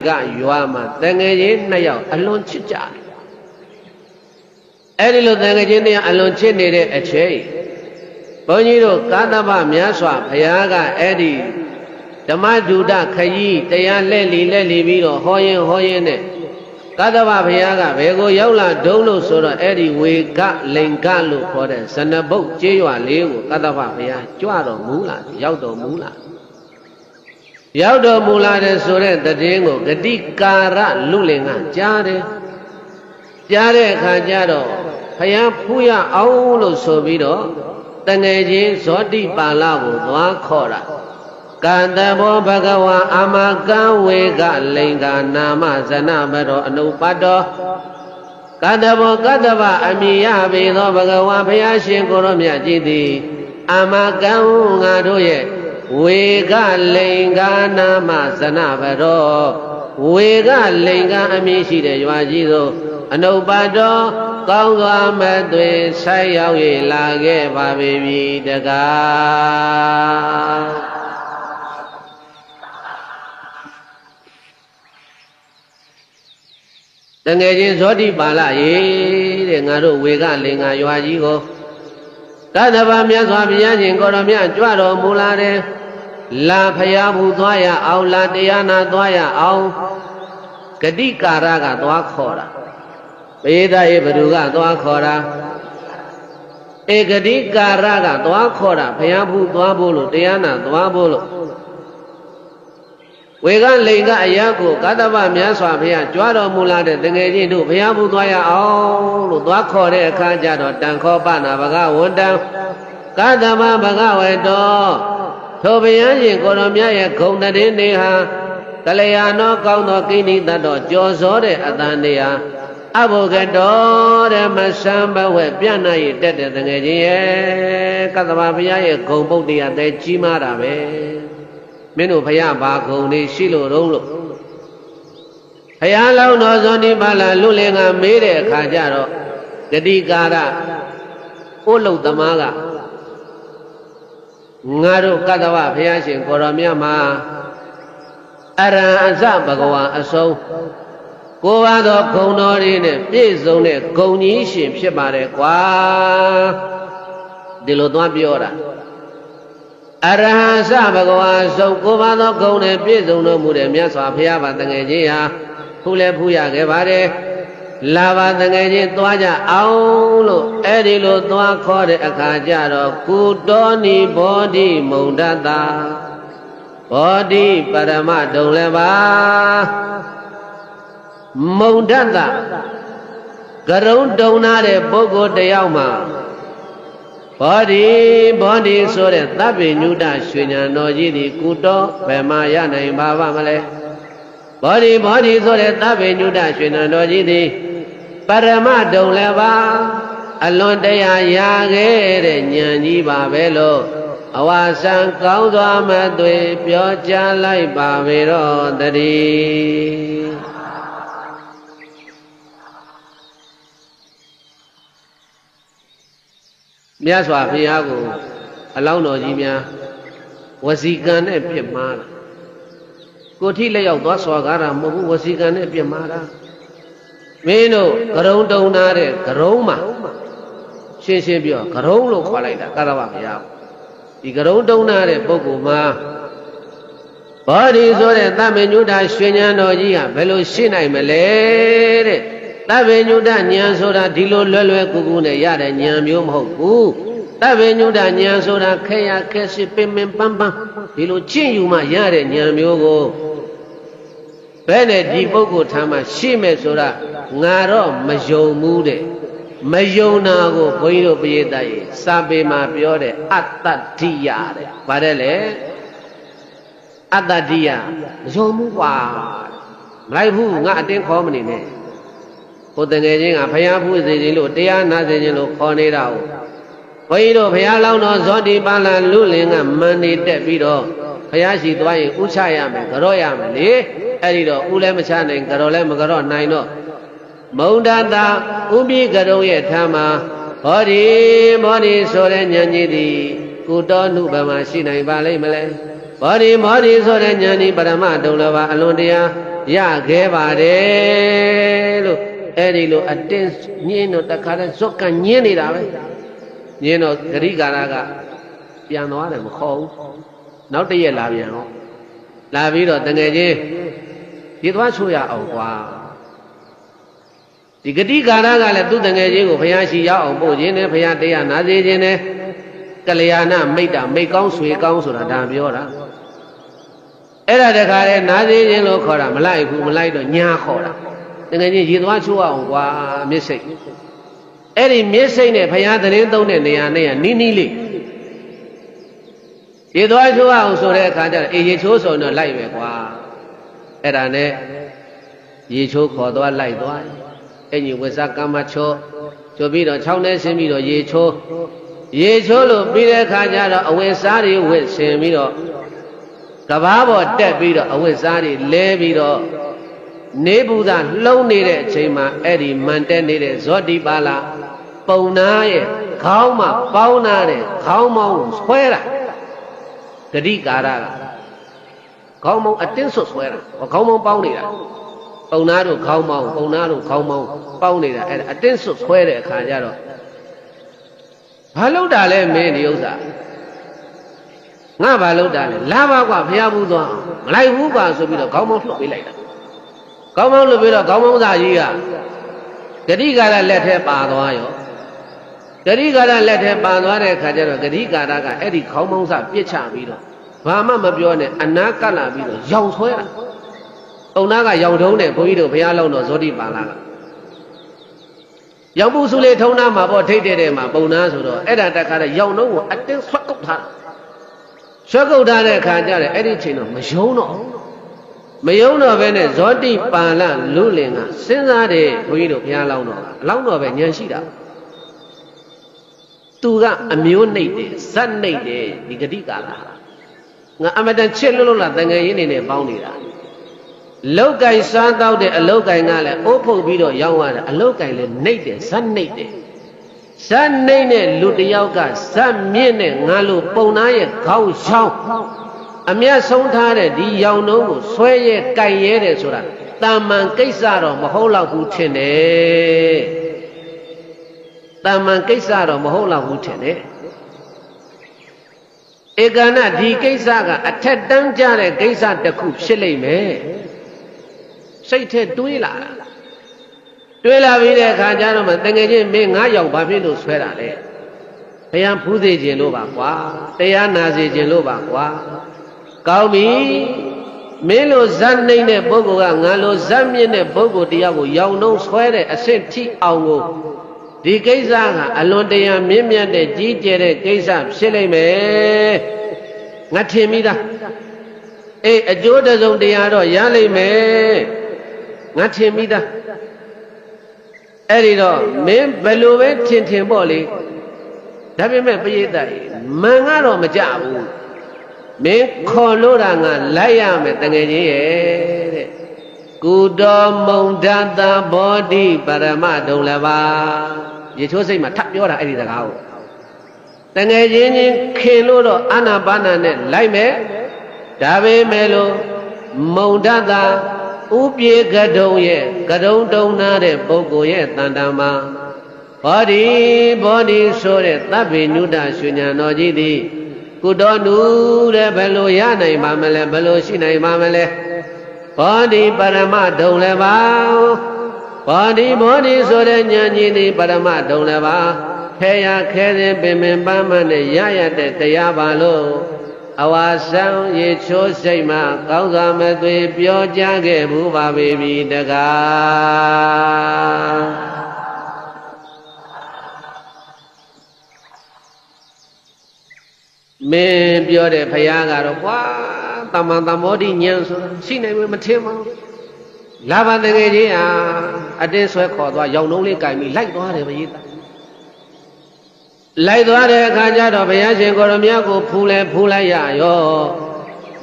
Gayuama, Tangaji, Nayo, alone chicha. Edilo Tangaji, alone chinade a che. Bonito, Kadaba, Miaswa, Payaga, Eddie, Damaduda, Kayi, Tayan Leli, Vido, Hoyen, Kadaba, Payaga, Vego, Yola, Dolo, Sora, Eddie, we got Lengalu for the Sanabo, Jua, Leo, Kadaba, Paya, Juado, Mula, Yaudo, Mula. Yaudo Mula de Sore, the Dingo, Gadi Kara, Lulinga, Jare Kajado, Paya Puya, Aulo Sobido, Tangaji, Soti Palago, Wakora, Kandabo Bagawa, Amaka, Wega, Lenga, Nama, Zanamero, Anupado, Kandabo Kadava, Amiya, Vido Bagawa, Payashin, Koromia, Jidi, Amaka, Ngadoye. Wega lenga nama sanabaro Wega lenga amishi de Yuajido Anubado Kaunga Madwe Sayawi Lage Babi Daga Tangajin Zodi Bala Ye Ngaro Wega lenga Yuajigo Kadaba Miaswabia Koromia Juaro Mulare La Payabu Dwaya, Au La Diana Dwaya, Au Gadi Karaga Dwakora, Beda Eberuga Dwakora, Egadi Karaga Dwakora, Payabu Dwabolo, Diana Dwabolo. Wegan Lenga Ayago, Kadaba Miaswa Pia, Juado Mulade, Tangaji, Payabu Dwaya, Au Dwakore, Kajado, Danko Bana, Baga, Wunda, Kadaba Baga, Wedo. Tobian, Koromia, Konda Neha, Kalayano, Kauno Kini, Dado, Josore, Adandia, Abogado, Masamba, Piana, Dead, the Gaji, Katabia, Kombodia, de Chimarabe, Menu Payaba, Koni, Shilo, Rolo. Payala, Nozoni Bala, Lulinga, Mede, Kajaro, Gadikara, Olo Damaga. Ngaro Kadawa Payashin Koromia Ma Ara Aza Bagawa Aso Kovado Konori, Pizone, Konishim, Shibare Qua Dilodwa Biora Ara Aza Bagawa So Kovado Kone, Pizono Mudemia Sapia, Tangajia, Pule Puya Gevare. Lava Tangaji Twaja Aulo Edilo Twa Kore Akajaro Kudoni Bodi Mondata Bodi Parama Doleva Mondata Garun Donare Bogo de Yauma Bodi Sore Tabi Nuda Shunya Nojidi Kudo Pemaya Nai Baba Male Bodi Sore Tabi Nuda Shunya Nojidi Parama Doleva Alondaya Yage Nyanji Babelo Awasan Kauda Madwe Piocha Lai Babero Dari Miaswa Piago Alauno Jimia Wasikan Epimara Koti Lay of Dwaswagara Mobu Wasikan Epimara Meno, Karong Donare, Karoma, Sheshebio, Karolo, Palada, Caravaya. The Karong Donare, Boguma. Body so that Tamenuda, Shenya, Gia, Velocina, Malere, Tavenuda, Nyansoda, Dilo, Lulu, Kugune, Yada, Nyamium Hoku, Tavenuda, Nyansoda, Kaya, Kessi, Pim, Pampa, Dilo, Chiyuma, Yada, Nyamiogo. Bene Dibogo Tama, Shime Sora. Ngaro Majo Mude Majonago Boyo Biedai Sabe Ma Biore Atatia Padele Atadia Zomuwa Laibu Ngatin Comini Potanging a Payabu Zilo, Diana Zilo, Conedao Boyo Payalo Zodi Bala Luling and Mani Debido Payashi Dway Uchayam, Garoyam, Edido, Ulemachan and Garolem Garon Nino Mondanda, Ubi Garoye Tama, Body, Soren Yanidi, Kudonu Bama Shina Valley Malay, Body, Soren Yani Barama Dolava Alondia, ရခဲ့ပါတယ်လို့အဲ့ဒီလိုအတင်းညင်းတော့တခါတည်းဇွတ်ကညင်းနေတာပဲညင်းတော့ဂရိကာရကပြန်သွားတယ်မခေါ်ဘူးနောက်တရက်လာပြန်တော့လာပြီးတော့တငယ်ချင်းဒီသွားချိုးရအောင်ကွာဒီဂတိကာရကလည်းသူ့တငယ်ချင်းကိုဘုရားရှိရောက်အောင်ပို့ခြင်းနဲ့ဘုရားတရားနာစေခြင်းနဲ့ကလျာဏမိတ်တာမိတ်ကောင်းဆွေကောင်းဆိုတာဒါပြောတာအဲ့ဒါတခါလေနာစေခြင်းလို့ခေါ်တာမလိုက်ဘူးမလိုက်တော့ညာခေါ်တာတကယ်ကြီးရေသွားချိုးအောင်ကွာမျက်စိအဲ့ဒီမျက်စိနဲ့ဘုရားသတင်းသုံးတဲ့နေရာနဲ့ကနီးနီးလေးရေသွားချိုးအောင်ဆိုတဲ့အခါကျတော့အေးရေချိုးဆိုတော့လိုက်ပဲကွာအဲ့ဒါနဲ့ရေချိုးခေါ်သွားလိုက်သွားအင်ကြီးဝိဇာကမ္မချိုးချိုးပြီးတော့6နဲ့ဆင်းပြီးတော့ရေချိုးလို့ပြီးတဲ့အခါကျတော့အဝတ်စားတွေဝတ်ဆင်ပြီးတော့ကဘာပေါ်တက်ပြီးတော့အဝတ်စားတွေလဲပြီးတော့နေဘူးသာလှုံးနေတဲ့အချိန်မှာအဲ့ဒီမန်တက်နေတဲ့ဇောတိပါလာပုံနာရဲ့ခေါင်းမှာပေါင်းနာတဲ့ခေါင်းမောင်းကိုဆွဲတာဂတိကာရကခေါင်းမောင်းအတင်းဆွဆွဲတာခေါင်းမောင်းပေါင်းနေတာပုံနာတို့ခေါင်းမောင်းပုံနာတို့ခေါင်းမောင်းပေါင်းနေတာအဲ့ဒါအတင်းဆွဆွဲတဲ့အခါကျတော့ဘာလို့တာလဲမင်းဒီဥစ္စာငါဘာလို့တာလဲလာပါကွာဖျားဘူးသွားမလိုက်ဘူးကွာဆိုပြီးတော့ခေါင်းမောင်းလှုပ်ပေးလိုက်တာခေါင်းမောင်းလှုပ်ပြီးတော့ခေါင်းမောင်းသားကြီးကဂတိကာရလက်ထဲပါသွားရောဂတိကာရလက်ထဲပါသွားတဲ့အခါကျတော့ဂတိကာရကအဲ့ဒီခေါင်းမောင်းစားပြစ်ချပြီးတော့ဘာမှမပြောနဲ့အနာကပ်လာပြီးတော့ရောင်ဆွဲတာပုံနာကရောင်ထုံးတဲ့ဘုန်းကြီးတို့ဘုရားလုံးတော်ဇောတိပါလာကရောင်ပူစုလေးထုံးသားမှာပေါ့ထိတ်တဲ့မှာပုံနာဆိုတော့အဲ့ဒါတခါတည်းရောင်ထုံးကိုအတင်းဆွတ်ကုတ်ထားဆွတ်ကုတ်ထားတဲ့အခါကျတော့အဲ့ဒီချိန်တော့မယုံတော့ပဲနဲ့ဇောတိပါဠလူလင်ကစဉ်းစားတယ်ဘုန်းကြီးတို့ဘုရားလောင်းတော်ကအလောင်းတော်ပဲဉာဏ်ရှိတာသူကအမျိုးနှိပ်တယ်ဇက်နှိပ်တယ်ဒီဂတိကာလငါအမတန်ချစ်လို့လားတငယ်ရင်းနေနဲ့ပေါင်းနေတာလောက်ကင်စားတော့တဲ့အလောက်ကင်ကလည်းအိုးဖုတ်ပြီးတော့ရောင်းရတာအလောက်ကင်လည်းနှိပ်တယ်ဇက်နှိပ်တယ်ဇက်နှိပ်တဲ့လူတယောက်ကဇက်မြင့်နဲ့ငါလိုပုံနာရဲ့ခေါင်းချောင်းအမျက်ဆုံးထားတဲ့ဒီရောင်နှုံးကိုဆွဲရဲကြိုက်ရဲတယ်ဆိုတာတာမန်ကိစ္စတော့မဟုတ်တော့ဘူးထင်တယ်တာမန်ကိစ္စတော့မဟုတ်တော့ဘူးထင်တယ်ဧကဏဒီကိစ္စကအထက်တန်းကြတဲ့ကိစ္စတစ်ခုဖြစ်လိမ့်မယ်စိတ်ထဲတွေးလာပြီးတဲ့အခါကျတော့မှတကယ်ချင်းမင်းငါရောက်ဘာဖြစ်လို့ဆွဲတာလဲဘုရားဖူးစေခြင်းလို့ပါကွာတရားနာစေခြင်းလို့ပါကွာကောင်းပြီမင်းလိုဇက်နှိမ့်တဲ့ပုဂ္ဂိုလ်ကငါလိုဇက်မြင့်တဲ့ပုဂ္ဂိုလ်တရားကိုရောင်နှုံးဆွဲတဲ့အဆင့်ထိအောင်ကိုဒီကိစ္စကအလွန်တရာမြင့်မြတ်တဲ့ကြီးကျယ်တဲ့ကိစ္စဖြစ်လိမ့်မယ်ငါထင်မိသားအေးအကျိုးတစုံတရားတော့ရလိမ့်မယ်ငါထင်မိသားအဲ့ဒီတော့မင်းဘယ်လိုပဲထင်ပေါ့လေဒါပေမဲ့ပရိသတ်မန်ကတော့မကြဘူးမင်းခေါ်လို့တာငါလိုက်ရမယ်တကယ်ကြီးရဲ့တဲ့ကုတော်မုံဒတဘောဓိပရမဒုံလပါရေချိုးစိတ်မှာထပ်ပြောတာအဲ့ဒီစကားကိုတကယ်ချင်းခင်လို့တော့အာနာပါနာနဲ့လိုက်မယ်ဒါပေမဲ့လို့မုံဒတဥပြေကတုံရဲ့ကတုံတုံနာတဲ့ပုဂ္ဂိုလ်ရဲ့တန်တံမှာဘောဓိဆိုတဲ့သဗ္ဗညုတရွှေဉာဏ်တော်ကြီးသည်ကုတော်နုတဲ့ဘယ်လိုရနိုင်ပါမလဲဘယ်လိုရှိနိုင်ပါမလဲဘောဓိပရမဒုံလည်းပါဘောဓိဆိုတဲ့ဉာဏ်ကြီးသည်ပရမဒုံလည်းပါခဲရခဲစဉ်ပင်ပင်ပန်းပန်းနဲ့ရရတဲ့တရားပါလို့အဝါဆောင်ရေချိုးစိတ်မှကောင်းစွာမသွေပြောကြားခဲ့ဘူးပါပြီတကားမင်းပြောတဲ့ဖယားကတော့ကွာတမန်တမောဓိဉာဏ်ဆိုတာရှိနိုင်မထင်ပါဘူးလာပါတကယ်ကြီးဟာအတင်းဆွဲခေါ်သွားရောင်လုံးလေးကြိုင်ပြီးလိုက်သွားတယ်ဘုရားလိုက်သွားတဲ့အခါကျတော့ဘုရားရှင်ကိုရမြတ်ကိုဖူးလိုက်ရရော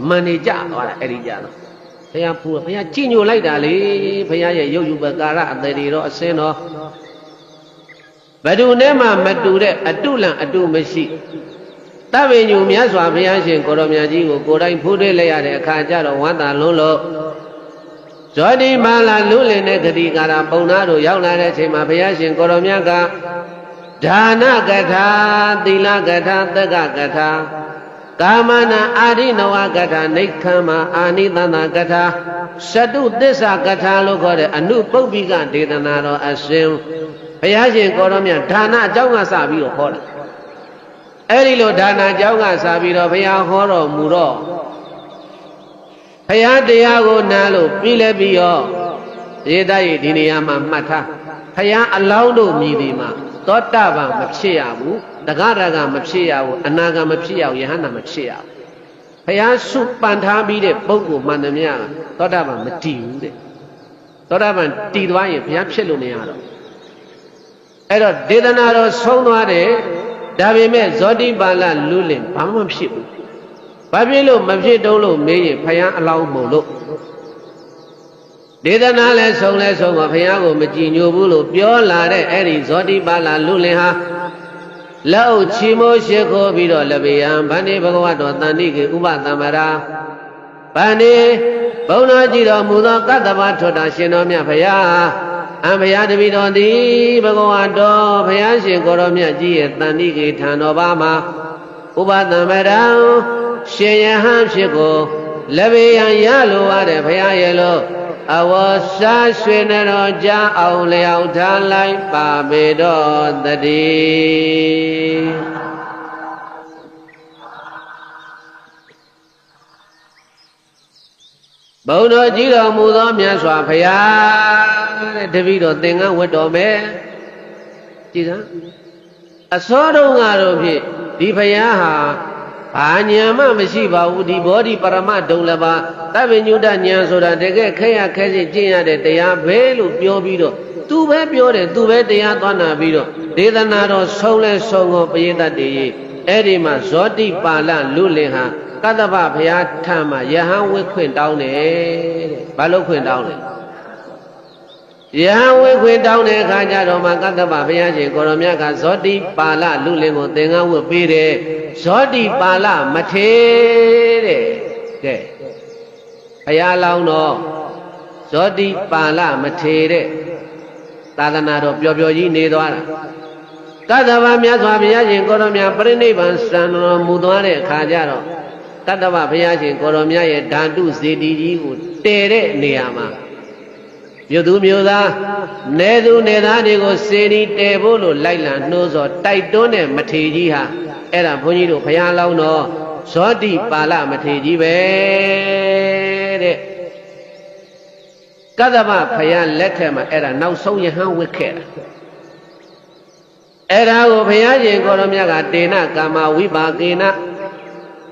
မန်နေကြသွားတာအဲ့ဒီကြတော့ဘုရားဖူးဘုရားကြည်ညိုလိုက်တာလေဘုရားရဲ့ရုပ်ယူပကာရအတ္တိတော့အစင်းတော့ဘယ်သူနဲ့မှမတူတဲ့အတုလံအတုမရှိတပည့်ညူမြတ်စွာဘုရားရှင်ကိုရောမြတ်ကြီးကိုကိုယ်တိုင်ဖူးတွေ့လိုက်ရတဲ့အခါကျတော့ဝမ်းသာလွန်းလို့ဇ ဇောတိမာလာလူလင်တဲ့ဂတိကာရပုံနာတို့ရောက်လာတဲ့အချိန်မှာဘုရားရှင်ကိုရောမြတ်ကဒါနကထာသီလကထာသက္ကကထာကာမနာအာရိနဝကထာနိခမ္မာအာနိသန္တာကထာသတုသစ္စာကထာလို့ခေါ်တဲ့အနုပုပ္ပိကဒေသနာတော်အရှင်ဘုရားရှင်ကိုရောမြတ်ဒါနအကြောင်းကစပြီးတော့ဟောတာအဲ့ဒီလိုဒါနအကြောင်းကစပြီးတော့ဘုရားဟောတော်မူတော့ဘုရားတရားကိုနားလို့ပြီးလဲပြီးရောရေတရဲ့ဒီနေရာမှာမှတ်ထားဘုရားအလောင်းတို့မြည်ဒီမှာသောတာပန်မဖြစ်ရဘူးတဂရကမဖြစ်ရဘူးအနာဂတ်မဖြစ်ရဘူးယဟန္တာမဖြစ်ရဘူးဘုရားစုပန်ထားပြီးတဲ့ပုဂ္ဂိုလ်မှန်သမျှသောတာပန်မတည်ဘူးတဲ့သောတာပန်တည်သွားရင်ဘုရားဖြစ်လို့မရတော့အဲ့တော့ဒေသနာတော်ဆုံးသွားတယ်ဒါပေမဲ့ဇောတိပါဠလူလင်ဘာမှမဖြစ်ဘူးဘာဖြစ်လို့မဖြစ်တုံးလို့မေးရင်ဘုရားအလောင်းမို့လို့ဒေသနာလဲဆုံးပါဘုရားကိုမကြည်ညိုဘူးလို့ပြောလာတဲ့အဲ့ဒီဇောတိပါဠလူလင်ဟာလက်အုပ်ချီမိုးရှိခိုးပြီးတော့လဘေယံဗန္ဒီဘဂဝတော်တန်တိကေဥပသမ္ပရာဗန္ဒီဘုံတော်ကြည်တော်မူသောကတ္တဗထွတ်တာရှင်တော်မြတ်ဘုရားအံဘုရားတပည့်တော်သည်ဘဂဝတော်ဘုရားရှင်ကိုရောမြတ်ကြီးရဲ့တန်တိကေထံတော်ဘာမှာဥပသမ္ပရာရှင်ယဟန်ဖြစ်ကိုလဘေယံရလိုရတဲ့ဘုရားရဲ့လို့အဝစာရွှေနတော်ကြအောင်လျောက်ထားလိုက်ပါပေတော်တည်းဘုံတော်ကြီးတော်မူသောမြတ်စွာဘုရားတဲ့တပည့်တော်သင်္ကန်းဝတ်တော်မယ်ကြည်စမ်းအစောတုန်းကတော့ဖြင့်ဒီဘုရားဟာဘာညာမှမရှိပါဘူးဒီဘောဓိပရမဒုံလပါသဗ္ဗညုတညာဆိုတာတကယ်ခဲရခဲစစ်ကျင့်ရတဲ့တရားပဲလို့ပြောပြီးတော့သူပဲပြောတယ်သူပဲတရားသွားနာပြီးတော့ဒေသနာတော်ဆုံးလဲဆုံးကိုပရိသတ်တွေအဲ့ဒီမှာဇောတိပါဠလူလင်ဟာကတ္တဗဘုရားထံမှာယဟန်ဝိခွင့်တောင်းတယ်တဲ့ဘာလို့ခွင့်တောင်းလဲယဟန်ဝိခွင့်တောင်းတဲ့အခါကျတော့မှကတ္တဗဘုရားရှင်ကိုရောမြတ်ကဇောတိပါဠလူလင်ကိုသင်္ကန်းဝတ်ပေးတယ်ဇောတိပါဠမထေတဲ့ကဲဘုရားလောင်းတော့ဇောတိပါဠမထေတဲ့သာသနာတော်ပျော်ပျော်ကြီးနေသွားတာကတ္တဗမြတ်စွာဘုရားရှင်ကိုရောမြတ်ပြိဋိဘံစံတော်မူသွားတဲ့အခါကျတော့ကတ္တဗဘုရားရှင်ကိုရောမြတ်ရဲ့ဓာတုစေတီကြီးကိုတည်တဲ့နေရာမှာမြို့သူမြို့သားနေသူနေသားတွေကိုစေတီတည်ဖို့လို့လိုက်လံနှိုးဆော်တိုက်တွန်းတဲ့မထေကြီးဟာအဲ့ဒါဘုန်းကြီးတို့ဘုရားလောင်းတော့ဇောတိပါဠမထေကြီးပဲတဲ့ကတ္တဗဘုရားလက်ထက်မှာအဲ့ဒါနောက်ဆုံးယဟန်ဝတ်ခဲ့တာအဲ့ဒါကိုဘုရားရှင်ကိုရောမြတ်ကတေနကာမဝိပါကေန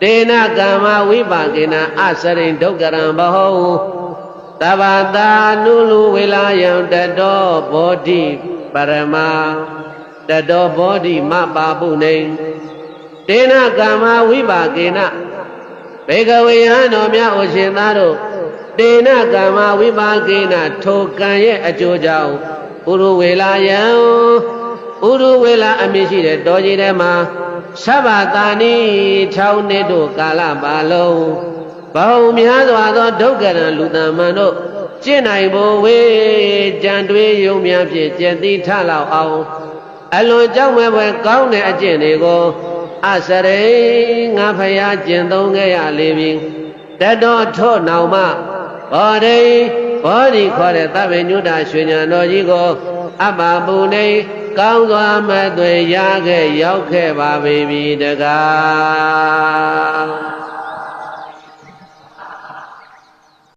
တေနကာမဝိပါကေနအစရိဒုက္ကရံဘဟုတဗ္ဗတာနုလူဝေလာယံတတောဘောဓိပရမတတောဘောဓိမပါပုနေတေနကာမဝိပါကေနဘေကဝေယံတော်မြတ်ဩရှင်သားတို့တေနကာမဝိပါကေနထိုကံရဲ့အကျိုးကြောင့်ဥရဝေလာယံဥရဝေလာအမည်ရှိတဲ့တော်ကြီးထဲမှာသဗ္ဗတာနိ6နှစ်တို့ကာလပါလုံးဘုံများစွာသောဒုက္ခရံလူသမန်တို့ကျင့်နိုင်ဖို့ဝေကြံတွေးယုံများဖြင့်ကျက်သီးထလောက်အောင်အလွန်ကြောက်မဲ့ပွဲကောင်းတဲ့အကျင့်တွေကိုအစရိငါဖယားကျင့်သုံးခဲ့ရလေပြီတတော်ထို့နောက်မှဘောဓိဘောဓိခေါ်တဲ့သဗ္ဗညုတရွှေဉာဏ်တော်ကြီးကိုအပပူနေကောင်းစွာမသွေရခဲ့ရောက်ခဲ့ပါပြီတကား